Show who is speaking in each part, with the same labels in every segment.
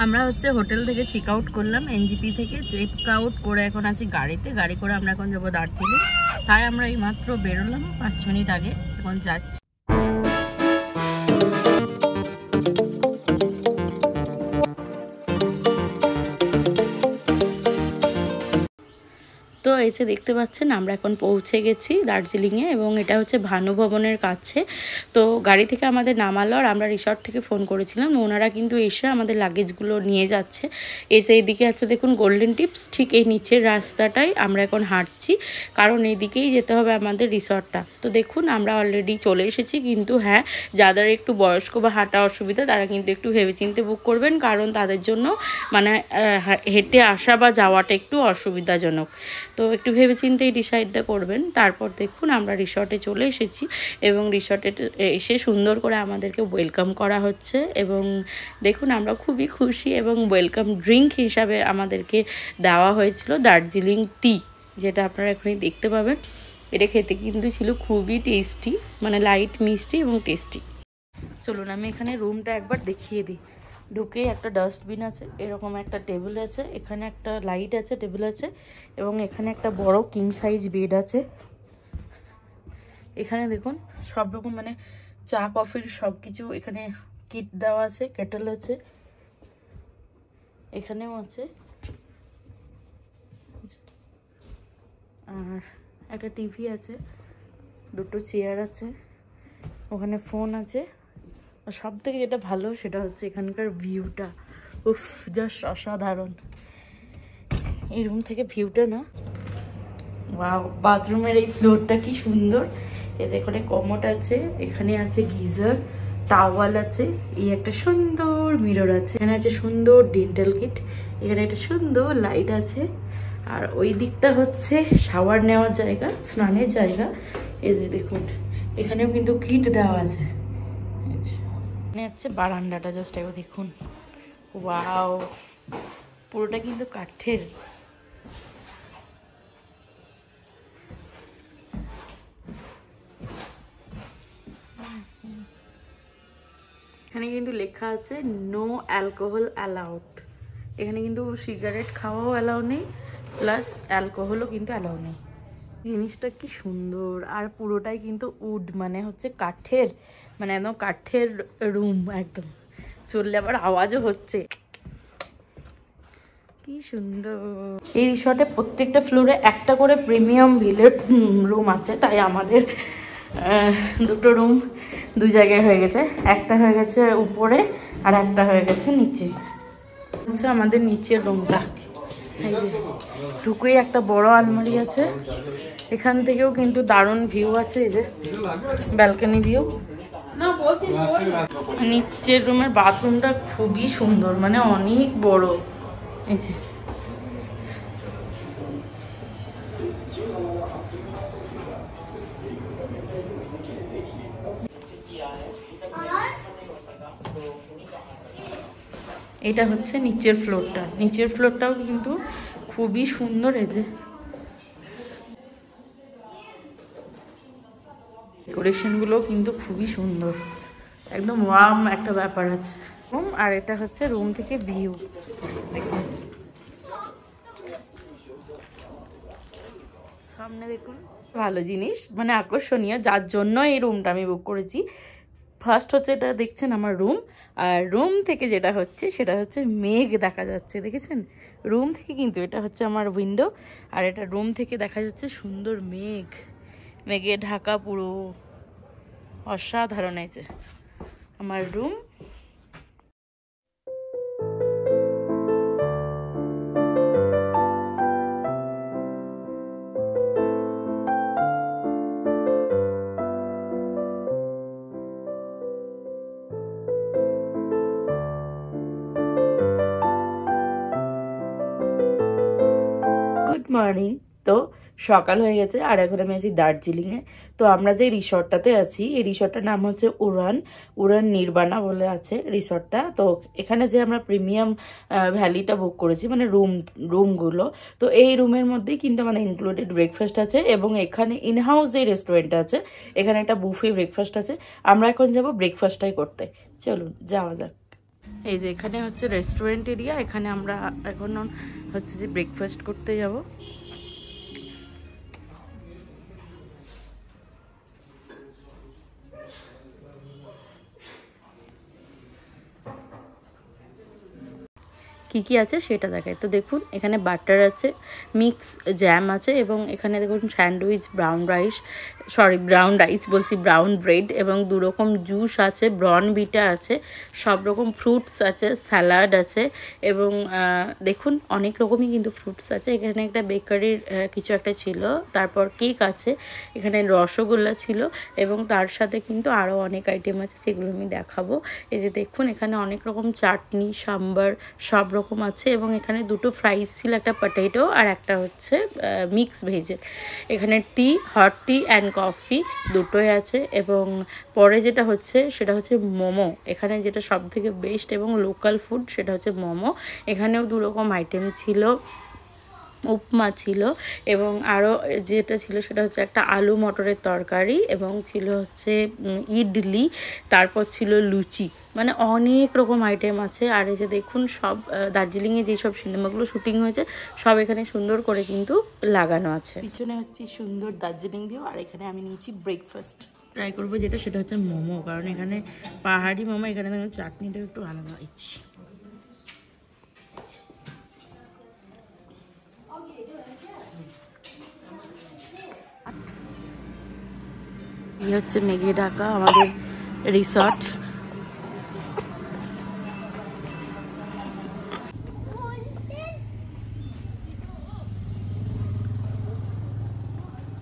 Speaker 1: আমরা হচ্ছে হোটেল থেকে চেক আউট করলাম, এনজিপি থেকে চেক আউট করে এখন আছি গাড়িতে। গাড়ি করে আমরা এখন যাবো দার্জিলিং। তাই আমরা এইমাত্র বেরোলাম 5 মিনিট আগে, এখন যাচ্ছি। তো এসে দেখতে পাচ্ছেন আমরা এখন পৌঁছে গেছি দার্জিলিংয়ে, এবং এটা হচ্ছে ভানু ভবনের কাছে। তো গাড়ি থেকে আমাদের নামালো, আর আমরা রিসর্ট থেকে ফোন করেছিলাম, ওনারা কিন্তু এসে আমাদের লাগেজগুলো নিয়ে যাচ্ছে। এই যে এইদিকে আছে দেখুন গোল্ডেন টিপস, ঠিক এই নিচের রাস্তাটাই আমরা এখন হাঁটছি, কারণ এইদিকেই যেতে হবে আমাদের রিসর্টটা। তো দেখুন আমরা অলরেডি চলে এসেছি, কিন্তু হ্যাঁ, যাদের একটু বয়স্ক বা হাঁটা অসুবিধা তারা কিন্তু একটু ভেবেচিন্তে বুক করবেন, কারণ তাদের জন্য মানে হেঁটে আসা বা যাওয়াটা একটু অসুবিধাজনক। তো একটু ভেবেচিন্তেই ডিসাইডটা করবেন। তারপর দেখুন আমরা রিসর্টে চলে এসেছি, এবং রিসর্টে এসে সুন্দর করে আমাদেরকে ওয়েলকাম করা হচ্ছে, এবং দেখুন আমরা খুবই খুশি। এবং ওয়েলকাম ড্রিঙ্ক হিসাবে আমাদেরকে দেওয়া হয়েছিল দার্জিলিং টি, যেটা আপনারা এখনই দেখতে পাবেন। এটা খেতে কিন্তু ছিল খুবই টেস্টি, মানে লাইট মিষ্টি এবং টেস্টি। চলুন আমি এখানে রুমটা একবার দেখিয়ে দিই। ঢুকেই একটা ডাস্টবিন আছে, এরকম একটা টেবিল আছে, এখানে একটা লাইট আছে, টেবিল আছে, এবং এখানে একটা বড় কিং সাইজ বেড আছে। এখানে দেখুন সব রকম মানে চা কফির সব কিছু এখানে কিট দেওয়া আছে, কেটেল আছে, এখানেও আছে, আর একটা টিভি আছে, দুটো চেয়ার আছে, ওখানে ফোন আছে। আর সব থেকে যেটা ভালো সেটা হচ্ছে এখানকার ভিউটা, উফ জাস্ট অসাধারণ। এই রুম থেকে ভিউটা না, ওয়াও। বাথরুমের এই ফ্লোরটা কি সুন্দর। এই যে এখানে কমোড আছে, এখানে আছে গিজার, টাওয়াল আছে, এই একটা সুন্দর মিরর আছে, এখানে আছে সুন্দর ডেন্টাল কিট, এখানে একটা সুন্দর লাইট আছে, আর ওই দিকটা হচ্ছে শাওয়ার নেওয়ার জায়গা, স্নানের জায়গা। এই যে দেখুন এখানেও কিন্তু কিট দেওয়া আছে। এখানে হচ্ছে বারান্দাটা, জাস্ট এবার দেখুন, ওয়াও, পুরোটা কিন্তু কাঠের। এখানে কিন্তু লেখা আছে নো অ্যালকোহল অ্যালাউড। এখানে কিন্তু সিগারেট খাওয়াও অ্যালাউ নেই, প্লাস অ্যালকোহলও কিন্তু অ্যালাউ নেই। জিনিসটা কি সুন্দর, আর পুরোটাই কিন্তু উড, মানে হচ্ছে কাঠের, মানে একদম কাঠের রুম, একদম চললে আবার আওয়াজও হচ্ছে, কি সুন্দর। এই রিসর্টে প্রত্যেকটা ফ্লোরে একটা করে প্রিমিয়াম ভিলের রুম আছে, তাই আমাদের দুটো রুম দুই জায়গায় হয়ে গেছে, একটা হয়ে গেছে উপরে আর একটা হয়ে গেছে নিচে। আচ্ছা আমাদের নিচের রুমটা, এই যে ঢুকেই একটা বড় আলমারি আছে, এখান থেকেও কিন্তু দারুণ ভিউ আছে, এই যে ব্যালকনি ভিউ। নিচের রুমের বাথরুমটা খুবই সুন্দর, মানে অনেক বড়। এই যে এটা হচ্ছে নিচের ফ্লোরটা, নিচের ফ্লোরটাও কিন্তু খুবই সুন্দর। এই যে ডেকোরেশনগুলো কিন্তু খুবই সুন্দর, একদম ওয়ার্ম একটা ব্যাপার আছে। আর এটা হচ্ছে রুম থেকে ভিউ, দেখুন সামনে দেখুন। ভালো জিনিস, মানে আকর্ষণীয়, যার জন্য এই রুমটা আমি বুক করেছি। ফার্স্ট হচ্ছে এটা দেখছেন আমার রুম, আর রুম থেকে যেটা হচ্ছে সেটা হচ্ছে মেঘ দেখা যাচ্ছে, দেখেছেন রুম থেকে, কিন্তু এটা হচ্ছে আমার উইন্ডো, আর এটা রুম থেকে দেখা যাচ্ছে সুন্দর মেঘ, মেঘে ঢাকা পুরো, অসাধারণ। আছে আমার রুম। Good morning. তো সকাল হয়ে গেছে, আর এখন আমি আছি দার্জিলিংয়ে। তো আমরা যে রিসর্টটাতে আছি, এই রিসর্টটার নাম হচ্ছে উড়ান নির্বাণা বলে আছে রিসর্টটা। তো এখানে যে আমরা প্রিমিয়াম ভ্যালিটা বুক করেছি, মানে রুমগুলো, তো এই রুমের মধ্যেই কিন্তু আমাদের ইনক্লুডেড ব্রেকফাস্ট আছে, এবং এখানে ইনহাউস যে রেস্টুরেন্ট আছে, এখানে একটা বুফে ব্রেকফাস্ট আছে। আমরা এখন যাব ব্রেকফাস্টটাই করতে, চলুন যাওয়া যাক। এই যে এখানে হচ্ছে রেস্টুরেন্ট এরিয়া, এখানে আমরা এখন হচ্ছে যে ব্রেকফাস্ট করতে যাব। কি কি আছে সেটা দেখায়। তো দেখুন এখানে বাটার আছে, মিক্স জ্যাম আছে, এবং এখানে দেখুন স্যান্ডউইচ, ব্রাউন রাইস বলছি, ব্রাউন ব্রেড, এবং 2 রকম জুস আছে, ব্রন বিটা আছে, সব রকম ফ্রুটস আছে, স্যালাড আছে, এবং দেখুন অনেক রকমই কিন্তু ফ্রুটস আছে। এখানে একটা বেকারির কিছু একটা ছিল, তারপর কেক আছে, এখানে রসগোল্লা ছিল, এবং তার সাথে কিন্তু আরও অনেক আইটেম আছে, সেগুলো আমি দেখাবো। এই যে দেখুন এখানে অনেক রকম চাটনি, সাম্বার সব রকম আছে, এবং এখানে 2টো ফ্রাইস ছিল, একটা পটেটো আর একটা হচ্ছে মিক্স ভেজের। এখানে টি, হট টি অ্যান্ড কফি দুটোই আছে। এবং পরে যেটা হচ্ছে সেটা হচ্ছে মোমো। এখানে যেটা সব থেকে বেস্ট এবং লোকাল ফুড সেটা হচ্ছে মোমো। এখানেও 2 রকম আইটেম ছিল, উপমা ছিল, এবং আরও যেটা ছিল সেটা হচ্ছে একটা আলু মটরের তরকারি, এবং ছিল হচ্ছে ইডলি, তারপর ছিল লুচি। মানে অনেক রকম আইটেম আছে। আর এই যে দেখুন সব দার্জিলিংয়ে যেসব সিনেমাগুলো শুটিং হয়েছে সব এখানে সুন্দর করে কিন্তু লাগানো আছে। পিছনে হচ্ছে সুন্দর দার্জিলিং ভিউ, আর এখানে আমি নিয়েছি ব্রেকফাস্ট। ট্রাই করবো যেটা সেটা হচ্ছে মোমো, কারণ এখানে পাহাড়ি মোমো, এখানে দেখুন চাটনিটা একটু আলাদা ইচ্ছি। এই হচ্ছে মেঘে ঢাকা আমাদের রিসর্ট।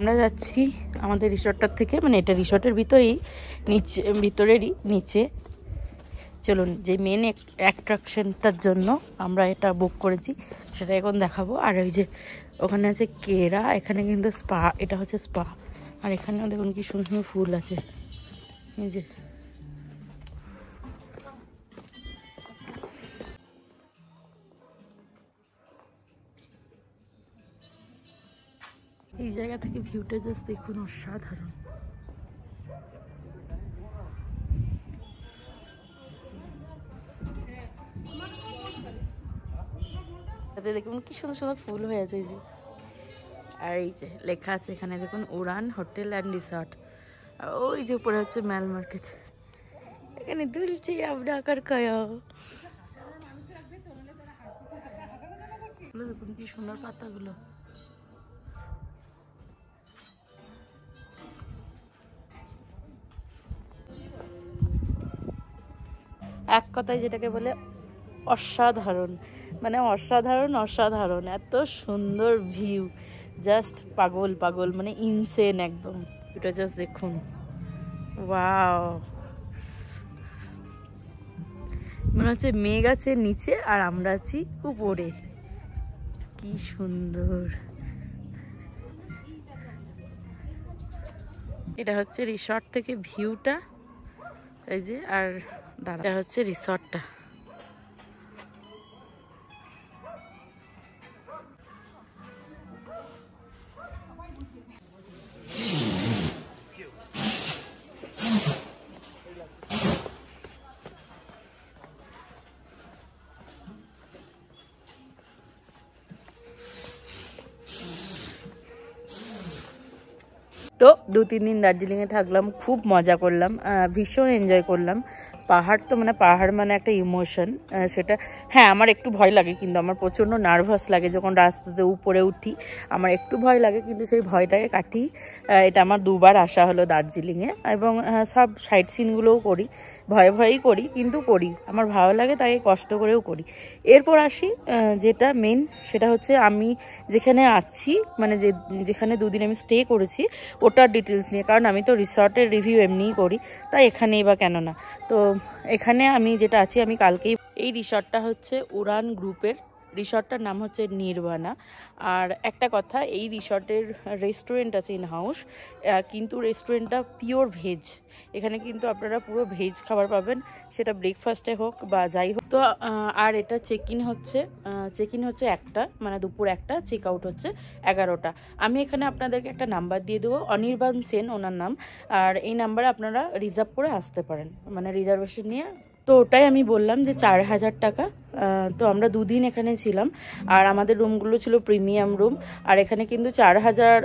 Speaker 1: আমরা যাচ্ছি আমাদের রিসর্টটার থেকে, মানে এটা রিসর্টের ভিতরেরই নিচে। চলুন, যে মেন অ্যাট্রাকশনটার জন্য আমরা এটা বুক করেছি সেটা এখন দেখাবো। আর ওই যে ওখানে আছে কেরা, এখানে কিন্তু স্পা, এটা হচ্ছে স্পা। আর এখানেও দেখুন কি সুন্দর সুন্দর ফুল আছে। এই যে এই জায়গা থেকে ভিউটা জাস্ট দেখুন, অসাধারণ। দেখুন কি সুন্দর সুন্দর ফুল হয়ে আছে। এই যে, আর এই যে লেখা আছে এখানে দেখুন উড়ান হোটেল অ্যান্ড রিসর্ট। আর ওই যে উপরে হচ্ছে ম্যাল মার্কেট। এখানে দুলছে আপনার কয়া। দেখুন কি সুন্দর পাতাগুলো। এক কথায় যেটাকে বলে অসাধারণ, মানে অসাধারণ অসাধারণ, এত সুন্দর ভিউ, জাস্ট পাগল পাগল, মানে ইনসেন একদম। এটা জাস্ট দেখুন, ওয়াও। মনে হচ্ছে মেঘ আছে নিচে আর আমরা আছি উপরে, কি সুন্দর। এটা হচ্ছে রিসর্ট থেকে ভিউটা, এই যে, আর দাঁড়া হচ্ছে রিসর্টটা। তো 2-3 দিন দার্জিলিংয়ে থাকলাম, খুব মজা করলাম, ভীষণ এনজয় করলাম। পাহাড় তো মানে পাহাড় মানে একটা ইমোশন, সেটা হ্যাঁ আমার একটু ভয় লাগে, কিন্তু আমার প্রচণ্ড নার্ভাস লাগে যখন রাস্তাতে উপরে উঠি, আমার একটু ভয় লাগে, কিন্তু সেই ভয়টাকে কাটিয়ে এটা আমার 2বার আসা হলো দার্জিলিংয়ে, এবং সব সাইট সিনগুলোও করি, ভয়ে ভয়েই করি কিন্তু করি, আমার ভালো লাগে তাই কষ্ট করেও করি। এরপর আসি যেটা মেন, সেটা হচ্ছে আমি যেখানে আছি, মানে যেখানে 2 দিন আমি স্টে করেছি ওটার ডিটেলস নিয়ে, কারণ আমি তো রিসর্টের রিভিউ এমনিই করি, তাই এখানেই বা কেন না। তো এখানে আমি যেটা আছি, আমি কালকেই, এই রিসর্টটা হচ্ছে উড়ান গ্রুপের, রিসর্টটার নাম হচ্ছে নির্বাণা। আর একটা কথা, এই রিসর্টের রেস্টুরেন্ট আছে ইন হাউস, কিন্তু রেস্টুরেন্টটা পিওর ভেজ, এখানে কিন্তু আপনারা পুরো ভেজ খাবার পাবেন, সেটা ব্রেকফাস্টে হোক বা যাই হোক। তো আর এটা চেক ইন হচ্ছে 1টা, মানে দুপুর 1টা, চেক আউট হচ্ছে 11টা। আমি এখানে আপনাদেরকে একটা নাম্বার দিয়ে দেবো, অনির্বাণ সেন ওনার নাম, আর এই নাম্বারে আপনারা রিজার্ভ করে আসতে পারেন, মানে রিজার্ভেশন নিয়ে তো ওটাই আমি বললাম যে 4000 টাকা। তো আমরা 2 দিন এখানে ছিলাম, আর আমাদের রুমগুলো ছিল প্রিমিয়াম রুম। আর এখানে কিন্তু 4000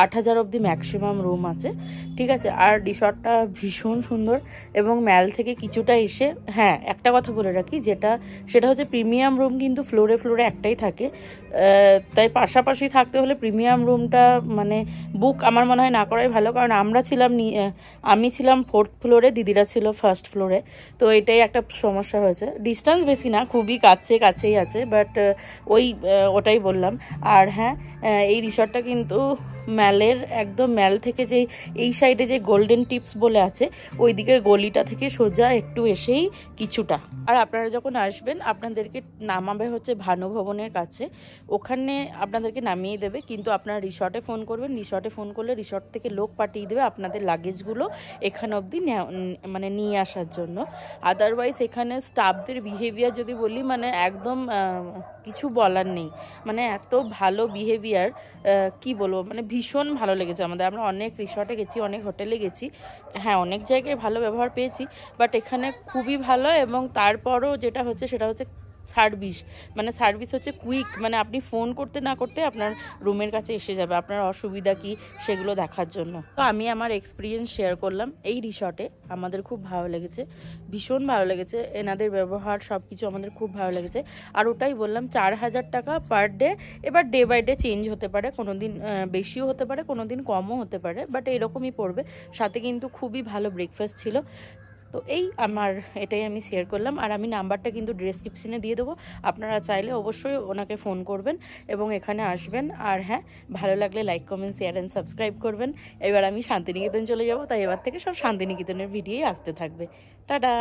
Speaker 1: 8000 অবধি ম্যাক্সিমাম রুম আছে, ঠিক আছে। আর রিসর্টটা ভীষণ সুন্দর, এবং ম্যাল থেকে কিছুটা এসে, হ্যাঁ একটা কথা বলে রাখি, সেটা হচ্ছে প্রিমিয়াম রুম কিন্তু ফ্লোরে ফ্লোরে একটাই থাকে, তাই পাশাপাশি থাকতে হলে প্রিমিয়াম রুমটা মানে বুক আমার মনে হয় না করাই ভালো, কারণ আমি ছিলাম 4th ফ্লোরে, দিদিরা ছিল 1st ফ্লোরে। তো এটাই একটা সমস্যা হয়েছে। ডিস্টেন্স বেশি না, খুবই কাছেই আছে, বাট ওটাই বললাম। আর হ্যাঁ, এই রিসর্টটা কিন্তু একদম ম্যাল থেকে যে এই সাইডে যে গোল্ডেন টিপস বলে আছে, ওই দিকের গলিটা থেকে সোজা একটু এসেই কিছুটা। আর আপনারা যখন আসবেন আপনাদেরকে নামাবে হচ্ছে ভানু ভবনের কাছে, ওখানে আপনাদেরকে নামিয়ে দেবে, কিন্তু আপনারা রিসর্টে ফোন করবেন। রিসর্টে ফোন করলে রিসর্ট থেকে লোক পাঠিয়ে দেবে আপনাদের লাগেজগুলো এখান অবধি মানে নিয়ে আসার জন্য। আদারওয়াইজ এখানে স্টাফদের বিহেভিয়ার যদি বলি, মানে একদম কিছু বলার নেই, মানে এত ভালো বিহেভিয়ার, কি বলবো, মানে ভীষণ ভালো লেগেছে আমাদের। আমরা অনেক রিসর্টে গেছি, অনেক হোটেলে গেছি, হ্যাঁ অনেক জায়গায় ভালো ব্যবহার পেয়েছি, বাট এখানে খুবই ভালো। এবং তারপরও যেটা হচ্ছে সেটা হচ্ছে সার্ভিস হচ্ছে কুইক, মানে আপনি ফোন করতে না করতে আপনার রুমের কাছে এসে যাবে, আপনার অসুবিধা কি সেগুলো দেখার জন্য। তো আমি আমার এক্সপিরিয়েন্স শেয়ার করলাম এই রিসর্টে, আমাদের খুব ভালো লেগেছে, ভীষণ ভালো লেগেছে, এনাদের ব্যবহার সব কিছু আমাদের খুব ভালো লেগেছে। আর ওটাই বললাম 4000 টাকা পার ডে। এবার ডে বাই ডে চেঞ্জ হতে পারে, কোনো দিন বেশিও হতে পারে, কোনো দিন কমও হতে পারে, বাট এরকমই পড়বে। সাথে কিন্তু খুবই ভালো ব্রেকফাস্ট ছিল। তো এটাই আমি শেয়ার করলাম। আর আমি নাম্বারটা কিন্তু ডেসক্রিপশনে দিয়ে দেবো, আপনারা চাইলে অবশ্যই ওনাকে ফোন করবেন এবং এখানে আসবেন। আর হ্যাঁ, ভালো লাগলে like, comment, share and subscribe করবেন। এবার আমি শান্তিনিকেতন চলে যাব, তাই এবার থেকে সব শান্তিনিকেতনের ভিডিওই আসতে থাকবে। টাটা।